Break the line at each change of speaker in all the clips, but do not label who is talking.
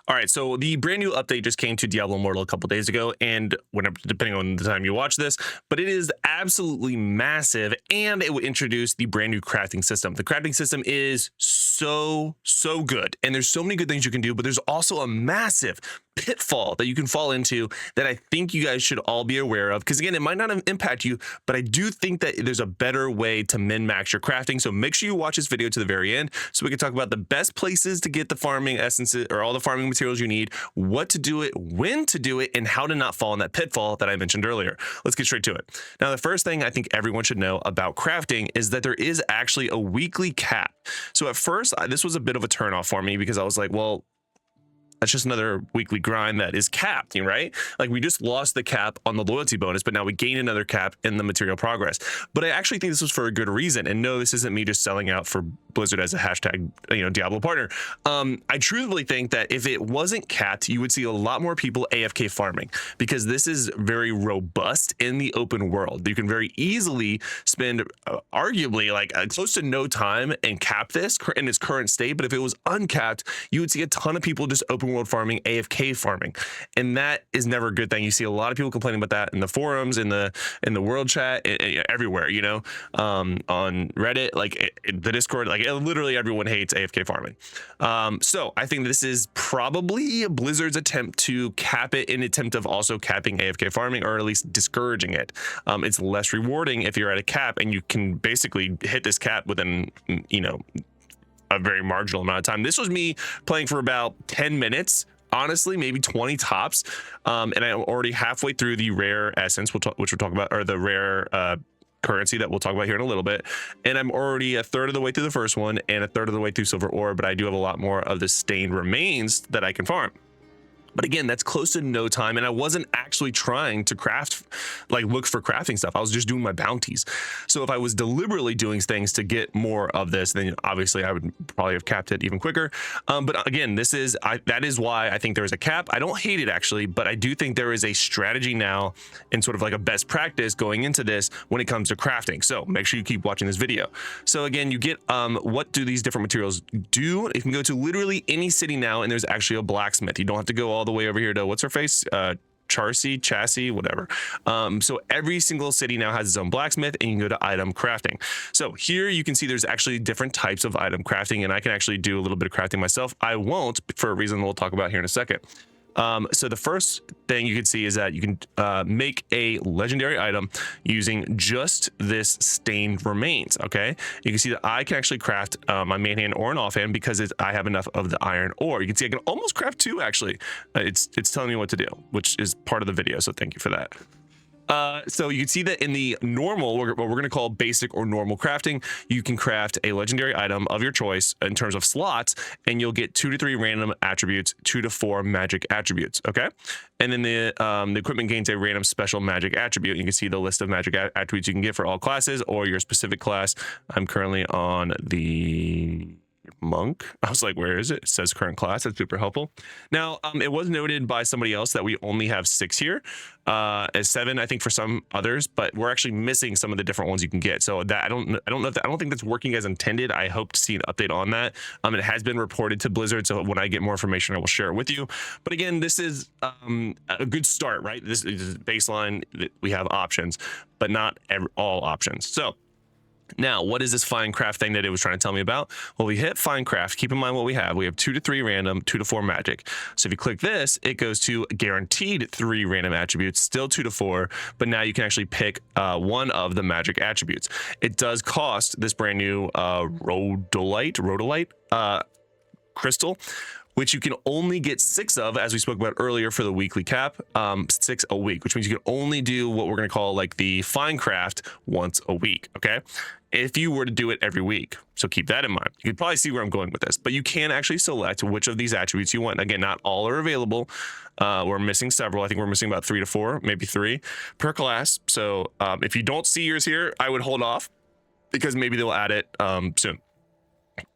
All right, so the brand new update just came to Diablo Immortal a couple days ago, and whenever, depending on the time you watch this, but it is absolutely massive, and it will introduce the brand new crafting system. The crafting system is so good, and there's so many good things you can do, but there's also a massive pitfall that you can fall into that I think you guys should all be aware of, because again, it might not impact you, but I do think that there's a better way to min-max your crafting. So make sure you watch this video to the very end so we can talk about the best places to get the farming essences or all the farming materials you need, what to do it, when to do it, and how to not fall in that pitfall that I mentioned earlier. Let's get straight to it. Now, the first thing I think everyone should know about crafting is that there is actually a weekly cap. So at first, this was a bit of a turnoff for me because I was like, well, that's just another weekly grind that is capped, right? Like we just lost the cap on the loyalty bonus, but now we gain another cap in the material progress. But I actually think this was for a good reason. And no, this isn't me just selling out for Blizzard as a hashtag, Diablo partner. I truthfully think that if it wasn't capped, you would see a lot more people AFK farming because this is very robust in the open world. You can very easily spend arguably like close to no time and cap this in its current state. But if it was uncapped, you would see a ton of people just open world farming, AFK farming, and that is never a good thing. You see a lot of people complaining about that in the forums, in the world chat, everywhere. On Reddit, like the Discord, like literally everyone hates AFK farming. So I think this is probably Blizzard's attempt to cap it in attempt of also capping AFK farming, or at least discouraging it. It's less rewarding if you're at a cap and you can basically hit this cap within a very marginal amount of time. This was me playing for about 10 minutes, honestly, maybe 20 tops. And I'm already halfway through the rare essence, which we'll talk about, or the rare currency that we'll talk about here in a little bit. And I'm already a third of the way through the first one and a third of the way through silver ore, but I do have a lot more of the stained remains that I can farm. But again, that's close to no time. And I wasn't actually trying to look for crafting stuff. I was just doing my bounties. So if I was deliberately doing things to get more of this, then obviously I would probably have capped it even quicker. But again, that is why I think there is a cap. I don't hate it actually, but I do think there is a strategy now and sort of like a best practice going into this when it comes to crafting. So make sure you keep watching this video. So again, you get what do these different materials do? You can go to literally any city now and there's actually a blacksmith. You don't have to go all the way over here to what's her face, chassis, whatever. So every single city now has its own blacksmith, and you can go to item crafting. So here you can see there's actually different types of item crafting, and I can actually do a little bit of crafting myself. I won't, for a reason we'll talk about here in a second. So the first thing you can see is that you can make a legendary item using just this stained remains. Okay, you can see that I can actually craft my main hand or an offhand because I have enough of the iron ore. You can see I can almost craft two actually. It's telling me what to do, which is part of the video. So thank you for that. So you can see that in the normal, what we're going to call basic or normal crafting, you can craft a legendary item of your choice in terms of slots, and you'll get 2 to 3 random attributes, 2 to 4 magic attributes. Okay. And then the equipment gains a random special magic attribute. You can see the list of magic attributes you can get for all classes or your specific class. I'm currently on the monk. I was like, where is it? It says current class. That's super helpful. Now, it was noted by somebody else that we only have 6 here, as 7, I think, for some others, but we're actually missing some of the different ones you can get. So that I don't know if I don't think that's working as intended. I hope to see an update on that. It has been reported to Blizzard, so when I get more information, I will share it with you. But again, this is a good start, right? This is baseline. We have options, but not all options. So now, what is this fine craft thing that it was trying to tell me about? Well, we hit fine craft. Keep in mind what we have. We have 2 to 3 random, 2 to 4 magic. So if you click this, it goes to guaranteed 3 random attributes, still 2 to 4, but now you can actually pick one of the magic attributes. It does cost this brand new rhodolite crystal, which you can only get 6 of, as we spoke about earlier, for the weekly cap, 6 a week, which means you can only do what we're going to call like the fine craft once a week. Okay, if you were to do it every week. So keep that in mind. You can probably see where I'm going with this, but you can actually select which of these attributes you want. Again, not all are available. We're missing several. I think we're missing about 3 to 4, maybe 3 per class. So if you don't see yours here, I would hold off because maybe they'll add it soon.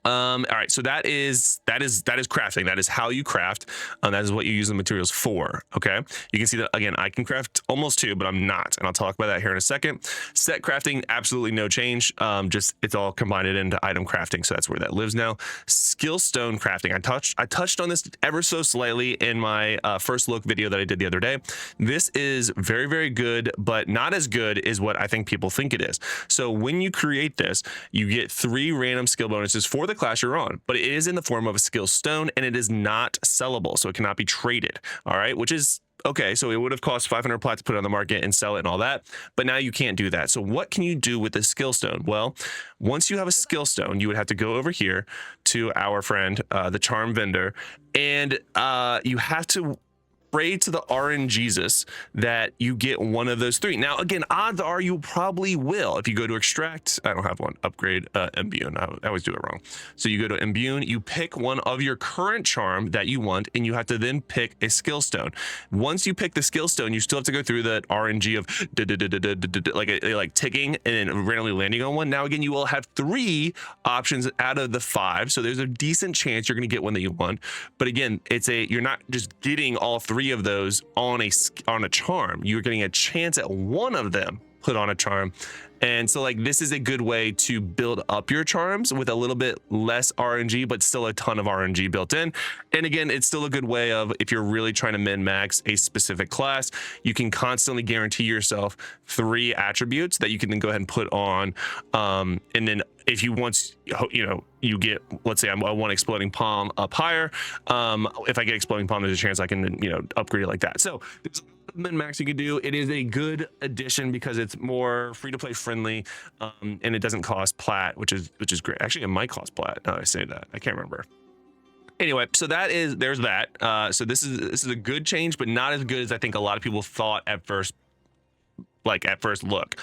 All right, so that is crafting. That is how you craft. That is what you use the materials for. Okay, you can see that again. I can craft almost 2, but I'm not, and I'll talk about that here in a second. Set crafting, absolutely no change. Just it's all combined into item crafting, so that's where that lives now. Skill stone crafting. I touched on this ever so slightly in my first look video that I did the other day. This is very, very good, but not as good as what I think people think it is. So when you create this, you get 3 random skill bonuses for the class you're on, but it is in the form of a skill stone, and it is not sellable, so it cannot be traded. All right, which is okay. So it would have cost 500 plat to put it on the market and sell it and all that, but now you can't do that. So what can you do with this skill stone? Well, once you have a skill stone, you would have to go over here to our friend, the charm vendor, and you have to pray to the RNGesus that you get one of those 3. Now, again, odds are you probably will. If you go to extract, I don't have one, upgrade, imbue. I always do it wrong. So you go to imbue, you pick one of your current charm that you want, and you have to then pick a skill stone. Once you pick the skill stone, you still have to go through the RNG of like ticking and then randomly landing on one. Now, again, you will have 3 options out of the 5. So there's a decent chance you're going to get one that you want. But again, you're not just getting all 3 of those on a charm. You're getting a chance at one of them put on a charm. And so like this is a good way to build up your charms with a little bit less RNG, but still a ton of RNG built in. And again, it's still a good way of, if you're really trying to min max a specific class, you can constantly guarantee yourself 3 attributes that you can then go ahead and put on. And then if you once, you get, let's say I want exploding palm up higher. If I get exploding palm, there's a chance I can, upgrade it like that. So there's min max you can do. It is a good addition because it's more free to play friendly, and it doesn't cost plat, which is great. Actually, it might cost plat. Now I say that, I can't remember. Anyway, so there's that. So this is a good change, but not as good as I think a lot of people thought at first look.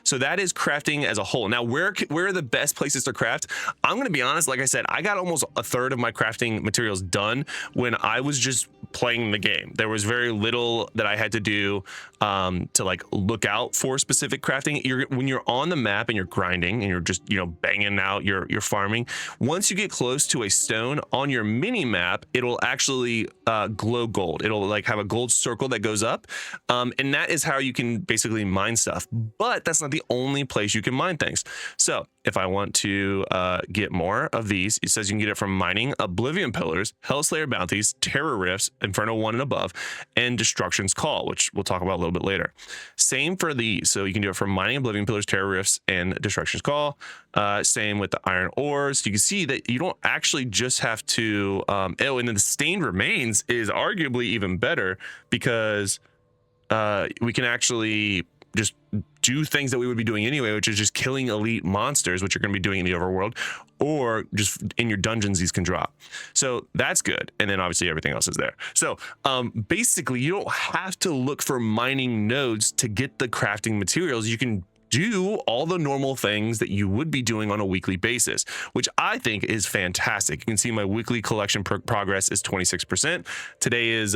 So that is crafting as a whole. Now, where are the best places to craft? I'm going to be honest. Like I said, I got almost a third of my crafting materials done when I was just playing the game. There was very little that I had to do to like look out for specific crafting. When you're on the map and you're grinding and you're just banging out your farming. Once you get close to a stone on your mini map, it'll actually glow gold. It'll like have a gold circle that goes up, and that is how you can basically mine stuff. But that's not the only place you can mine things. So if I want to get more of these, it says you can get it from mining Oblivion Pillars, Hellslayer Bounties, Terror Rifts, Inferno 1 and above, and Destruction's Call, which we'll talk about a little bit later. Same for these. So you can do it from mining Oblivion Pillars, Terror Rifts, and Destruction's Call. Same with the Iron Ores. You can see that you don't actually just have to, and then the Stained Remains is arguably even better because we can actually just do things that we would be doing anyway, which is just killing elite monsters, which you're going to be doing in the overworld, or just in your dungeons, these can drop. So that's good. And then obviously everything else is there. So basically you don't have to look for mining nodes to get the crafting materials. You can do all the normal things that you would be doing on a weekly basis, which I think is fantastic. You can see my weekly collection progress is 26%. Today is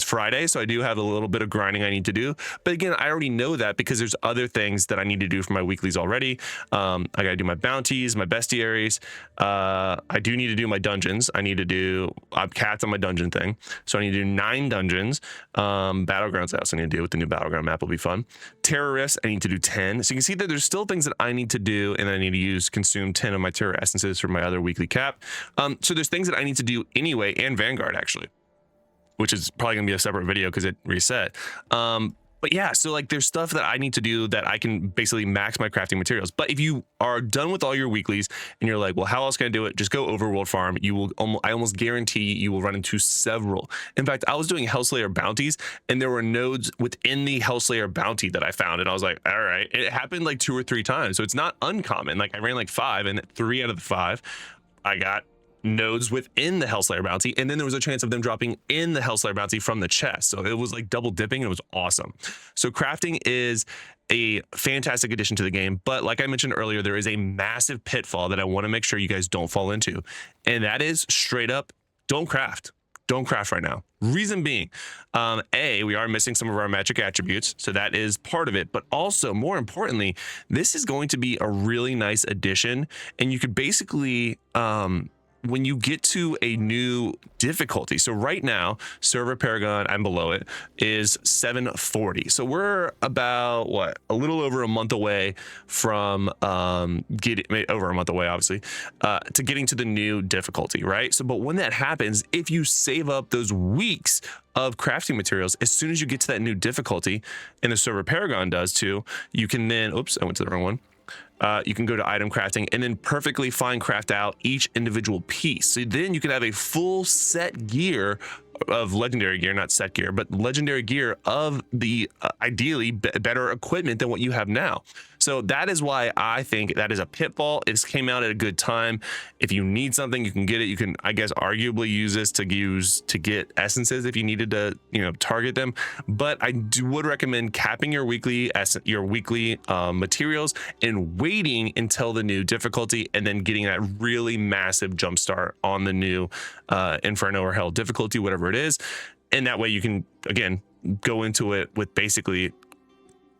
Friday, so I do have a little bit of grinding I need to do. But again, I already know that because there's other things that I need to do for my weeklies already. I got to do my bounties, my bestiaries. I do need to do my dungeons. I need to do cats on my dungeon thing. So I need to do 9 dungeons. Battlegrounds I also need to do with the new Battleground map will be fun. Terrorists, I need to do 10. So you can see that there's still things that I need to do, and I need to consume 10 of my Terror Essences for my other weekly cap. So there's things that I need to do anyway, and Vanguard actually, which is probably gonna be a separate video because it reset. But yeah, so like there's stuff that I need to do that I can basically max my crafting materials. But if you are done with all your weeklies and you're like, well, how else can I do it? Just go overworld farm. You will I almost guarantee you will run into several. In fact, I was doing Hellslayer bounties and there were nodes within the Hellslayer bounty that I found. And I was like, all right, it happened like 2 or 3 times. So it's not uncommon. Like I ran like 5 and 3 out of the 5, I got nodes within the Hellslayer bounty, and then there was a chance of them dropping in the Hellslayer bounty from the chest. So it was like double dipping, and it was awesome. So crafting is a fantastic addition to the game, but like I mentioned earlier, there is a massive pitfall that I want to make sure you guys don't fall into, and that is straight up don't craft. don't craft right now. Reason being, we are missing some of our magic attributes, so that is part of it. But also, more importantly, this is going to be a really nice addition, and you could basically, when you get to a new difficulty, so right now, Server Paragon, I'm below it, is 740. So we're about, what, a little over a month away from over a month away, obviously, to getting to the new difficulty, right? So, but when that happens, if you save up those weeks of crafting materials, as soon as you get to that new difficulty, and the Server Paragon does too, you can then, oops, I went to the wrong one. You can go to item crafting and then perfectly fine craft out each individual piece. So then you can have a full set gear of legendary gear, not set gear, but legendary gear of the ideally better equipment than what you have now. So that is why I think that is a pitfall. It came out at a good time. If you need something, you can get it. You can, I guess, arguably use this to get essences if you needed to, target them. But I would recommend capping your weekly materials and waiting until the new difficulty, and then getting that really massive jump start on the new Inferno or Hell difficulty, whatever it is. And that way you can, again, go into it with basically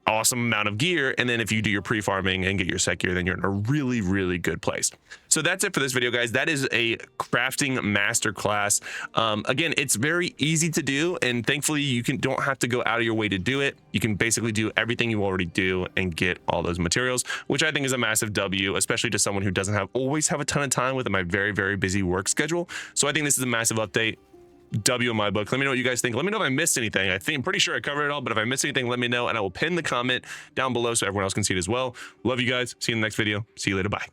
awesome amount of gear, and then if you do your pre-farming and get your set gear, then you're in a really, really good place. So that's it for this video, guys. That is a crafting masterclass. Again, it's very easy to do, and thankfully you don't have to go out of your way to do it. You can basically do everything you already do and get all those materials, which I think is a massive W, especially to someone who doesn't always have a ton of time with my very, very busy work schedule. So I think this is a massive update. W in my book. Let me know what you guys think. Let me know if I missed anything. I'm pretty sure I covered it all, but if I missed anything, let me know, and I will pin the comment down below so everyone else can see it as well. Love you guys. See you in the next video. See you later. Bye.